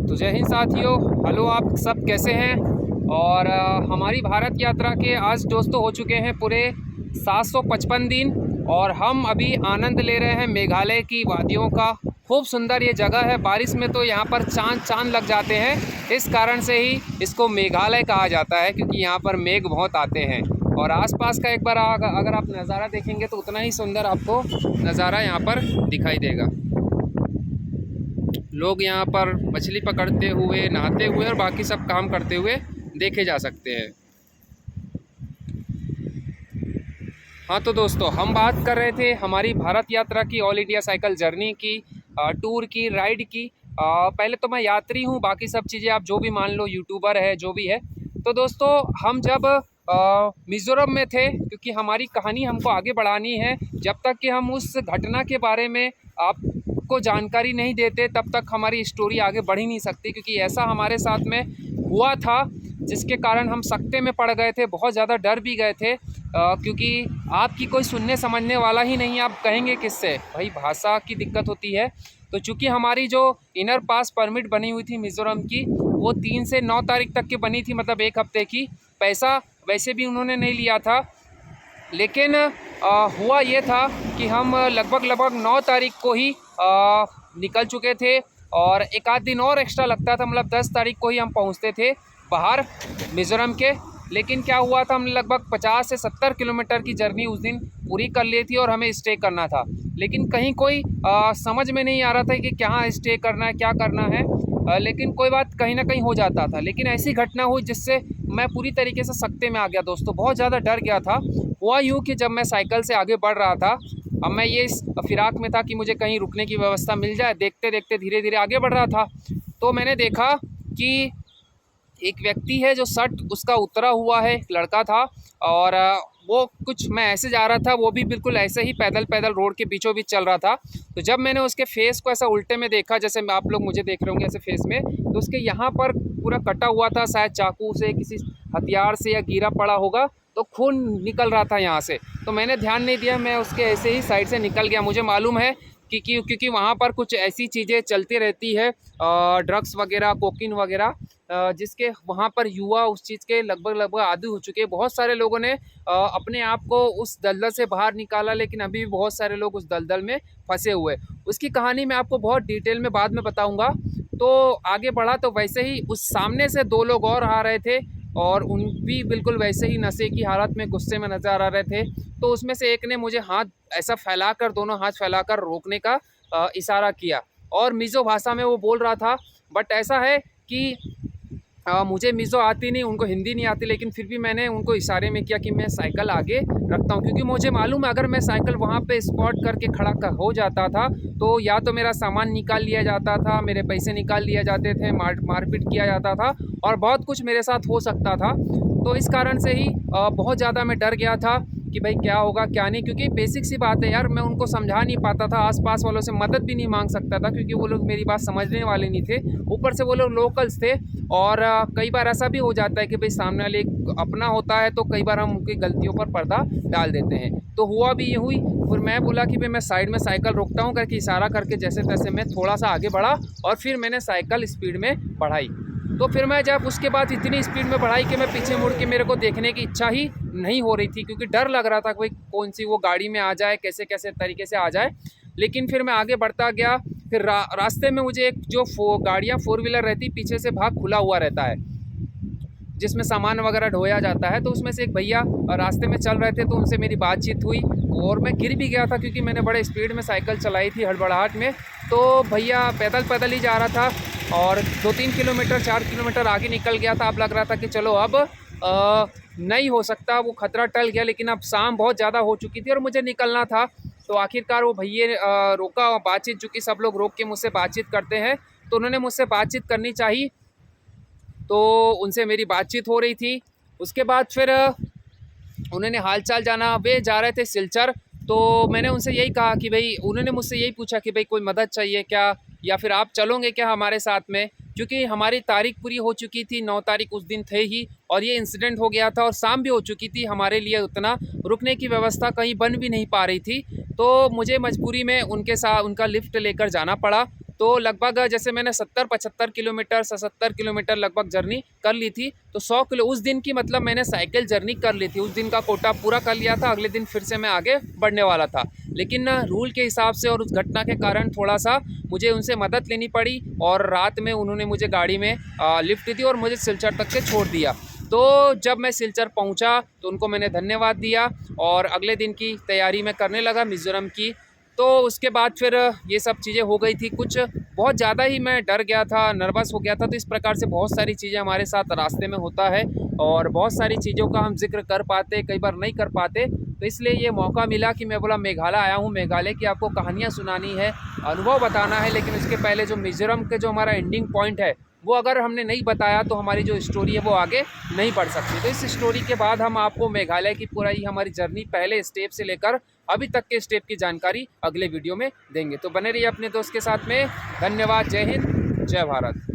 तो जय हिंद साथियों, हेलो, आप सब कैसे हैं। और हमारी भारत यात्रा के आज दोस्तों हो चुके हैं पूरे 755 दिन और हम अभी आनंद ले रहे हैं मेघालय की वादियों का। खूब सुंदर ये जगह है। बारिश में तो यहाँ पर चांद लग जाते हैं। इस कारण से ही इसको मेघालय कहा जाता है, क्योंकि यहाँ पर मेघ बहुत आते हैं। और आसपास का एक बार अगर आप नज़ारा देखेंगे तो उतना ही सुंदर आपको नज़ारा यहाँ पर दिखाई देगा। लोग यहाँ पर मछली पकड़ते हुए, नहाते हुए और बाकी सब काम करते हुए देखे जा सकते हैं। हाँ तो दोस्तों, हम बात कर रहे थे हमारी भारत यात्रा की, ऑल इंडिया साइकिल जर्नी की, टूर की, राइड की। पहले तो मैं यात्री हूँ, बाकी सब चीज़ें आप जो भी मान लो, यूट्यूबर है, जो भी है। तो दोस्तों, हम जब मिज़ोरम में थे, क्योंकि हमारी कहानी हमको आगे बढ़ानी है, जब तक कि हम उस घटना के बारे में आपको जानकारी नहीं देते तब तक हमारी स्टोरी आगे बढ़ ही नहीं सकती। क्योंकि ऐसा हमारे साथ में हुआ था जिसके कारण हम सकते में पड़ गए थे, बहुत ज़्यादा डर भी गए थे। क्योंकि आपकी कोई सुनने समझने वाला ही नहीं, आप कहेंगे किससे, भाई भाषा की दिक्कत होती है। तो चूँकि हमारी जो इनर पास परमिट बनी हुई थी मिज़ोरम की, वो 3 से 9 तारीख तक की बनी थी, मतलब 1 हफ्ते की। पैसा वैसे भी उन्होंने नहीं लिया था, लेकिन हुआ ये था कि हम लगभग 9 तारीख को ही निकल चुके थे और एक आध दिन और एक्स्ट्रा लगता था, मतलब 10 तारीख को ही हम पहुंचते थे बाहर मिज़ोरम के। लेकिन क्या हुआ था, हमने लगभग 50 से 70 किलोमीटर की जर्नी उस दिन पूरी कर ली थी और हमें स्टे करना था। लेकिन कहीं कोई समझ में नहीं आ रहा था कि क्या स्टे करना है, क्या करना है। लेकिन कोई बात, कहीं ना कहीं हो जाता था। लेकिन ऐसी घटना हुई जिससे मैं पूरी तरीके से सकते में आ गया दोस्तों, बहुत ज़्यादा डर गया था। हुआ यूँ कि जब मैं साइकिल से आगे बढ़ रहा था, अब मैं ये इस फिराक में था कि मुझे कहीं रुकने की व्यवस्था मिल जाए, देखते देखते धीरे धीरे आगे बढ़ रहा था। तो मैंने देखा कि एक व्यक्ति है जो शर्ट उसका उतरा हुआ है, एक लड़का था। और वो कुछ, मैं ऐसे जा रहा था, वो भी बिल्कुल ऐसे ही पैदल पैदल रोड के बीचों बीच चल रहा था। तो जब मैंने उसके फेस को ऐसा उल्टे में देखा, जैसे आप लोग मुझे देख रहे होंगे ऐसे फेस में, तो उसके यहाँ पर पूरा कटा हुआ था, शायद चाकू से, किसी हथियार से या गिरा पड़ा होगा, तो खून निकल रहा था यहाँ से। तो मैंने ध्यान नहीं दिया, मैं उसके ऐसे ही साइड से निकल गया। मुझे मालूम है क्योंकि वहाँ पर कुछ ऐसी चीज़ें चलती रहती है, ड्रग्स वगैरह, कोकीन वगैरह, जिसके वहाँ पर युवा उस चीज़ के लगभग आदी हो चुके हैं। बहुत सारे लोगों ने अपने आप को उस दलदल से बाहर निकाला, लेकिन अभी भी बहुत सारे लोग उस दलदल में फंसे हुए। उसकी कहानी मैं आपको बहुत डिटेल में बाद में बताऊँगा। तो आगे बढ़ा तो वैसे ही उस सामने से 2 लोग और आ रहे थे और उन भी बिल्कुल वैसे ही नशे की हालत में, गुस्से में नज़र आ रहे थे। तो उसमें से एक ने मुझे हाथ ऐसा फैलाकर, दोनों हाथ फैलाकर रोकने का इशारा किया और मिज़ो भाषा में वो बोल रहा था। बट ऐसा है कि मुझे मिज़ो आती नहीं, उनको हिंदी नहीं आती, लेकिन फिर भी मैंने उनको इशारे में किया कि मैं साइकिल आगे रखता हूँ। क्योंकि मुझे मालूम है, अगर मैं साइकिल वहाँ पे स्पॉट करके खड़ा हो जाता था तो या तो मेरा सामान निकाल लिया जाता था, मेरे पैसे निकाल लिए जाते थे, मारपीट किया जाता था और बहुत कुछ मेरे साथ हो सकता था। तो इस कारण से ही बहुत ज़्यादा मैं डर गया था कि भाई क्या होगा क्या नहीं। क्योंकि बेसिक सी बात है यार, मैं उनको समझा नहीं पाता था, आसपास वालों से मदद भी नहीं मांग सकता था, क्योंकि वो लोग मेरी बात समझने वाले नहीं थे। ऊपर से वो लोग लोकल्स थे और कई बार ऐसा भी हो जाता है कि भाई सामने वाले अपना होता है, तो कई बार हम उनकी गलतियों पर पर्दा डाल देते हैं। तो हुआ भी ये हुई। फिर मैं बोला कि भाई मैं साइड में साइकिल रोकता हूँ करके इशारा करके, जैसे तैसे मैं थोड़ा सा आगे बढ़ा और फिर मैंने साइकिल स्पीड में बढ़ाई। तो फिर मैं जब उसके बाद इतनी स्पीड में बढ़ाई कि मैं पीछे मुड़ के, मेरे को देखने की इच्छा ही नहीं हो रही थी, क्योंकि डर लग रहा था कि भाई कौन सी वो गाड़ी में आ जाए, कैसे कैसे तरीके से आ जाए। लेकिन फिर मैं आगे बढ़ता गया। फिर रास्ते में मुझे एक जो गाड़ियाँ 4 व्हीलर रहती, पीछे से भाग खुला हुआ रहता है जिसमें सामान वगैरह ढोया जाता है। तो उसमें से एक भैया रास्ते में चल रहे थे, तो उनसे मेरी बातचीत हुई और मैं गिर भी गया था, क्योंकि मैंने बड़े स्पीड में साइकिल चलाई थी, हड़बड़ाहट में। तो भैया पैदल पैदल ही जा रहा था और 2-3 किलोमीटर 4 किलोमीटर आगे निकल गया था। अब लग रहा था कि चलो अब नहीं हो सकता, वो खतरा टल गया। लेकिन अब शाम बहुत ज़्यादा हो चुकी थी और मुझे निकलना था। तो आखिरकार वो भैया रोका, बातचीत, चूँकि सब लोग रोक के मुझसे बातचीत करते हैं, तो उन्होंने मुझसे बातचीत करनी चाहिए, तो उनसे मेरी बातचीत हो रही थी। उसके बाद फिर उन्होंने हालचाल जाना, वे जा रहे थे सिलचर। तो मैंने उनसे यही कहा कि भाई, उन्होंने मुझसे यही पूछा कि भाई कोई मदद चाहिए क्या, या फिर आप चलोगे क्या हमारे साथ में, क्योंकि हमारी तारीख पूरी हो चुकी थी, 9 तारीख उस दिन थे ही, और ये इंसिडेंट हो गया था और शाम भी हो चुकी थी। हमारे लिए उतना रुकने की व्यवस्था कहीं बन भी नहीं पा रही थी। तो मुझे मजबूरी में उनके साथ उनका लिफ्ट लेकर जाना पड़ा तो लगभग जैसे मैंने 70-75 किलोमीटर 77 किलोमीटर लगभग जर्नी कर ली थी। तो 100 किलो उस दिन की मतलब मैंने साइकिल जर्नी कर ली थी, उस दिन का कोटा पूरा कर लिया था। अगले दिन फिर से मैं आगे बढ़ने वाला था, लेकिन रूल के हिसाब से और उस घटना के कारण थोड़ा सा मुझे उनसे मदद लेनी पड़ी और रात में उन्होंने मुझे गाड़ी में लिफ्ट दी और मुझे सिलचर तक के छोड़ दिया। तो जब मैं सिलचर पहुंचा तो उनको मैंने धन्यवाद दिया और अगले दिन की तैयारी मैं करने लगा मिज़ोरम की। तो उसके बाद फिर ये सब चीज़ें हो गई थी, कुछ बहुत ज़्यादा ही मैं डर गया था, नर्वस हो गया था। तो इस प्रकार से बहुत सारी चीज़ें हमारे साथ रास्ते में होता है और बहुत सारी चीज़ों का हम जिक्र कर पाते, कई बार नहीं कर पाते। तो इसलिए ये मौका मिला कि मैं बोला मेघालय आया हूँ, मेघालय की आपको कहानियाँ सुनानी है, अनुभव बताना है। लेकिन उसके पहले जो मिज़ोरम के जो हमारा एंडिंग पॉइंट है वो अगर हमने नहीं बताया तो हमारी जो स्टोरी है वो आगे नहीं बढ़ सकती। तो इस स्टोरी के बाद हम आपको मेघालय की पूरा ही हमारी जर्नी पहले स्टेप से लेकर अभी तक के स्टेप की जानकारी अगले वीडियो में देंगे। तो बने रहिए अपने दोस्त के साथ में। धन्यवाद। जय हिंद, जय भारत।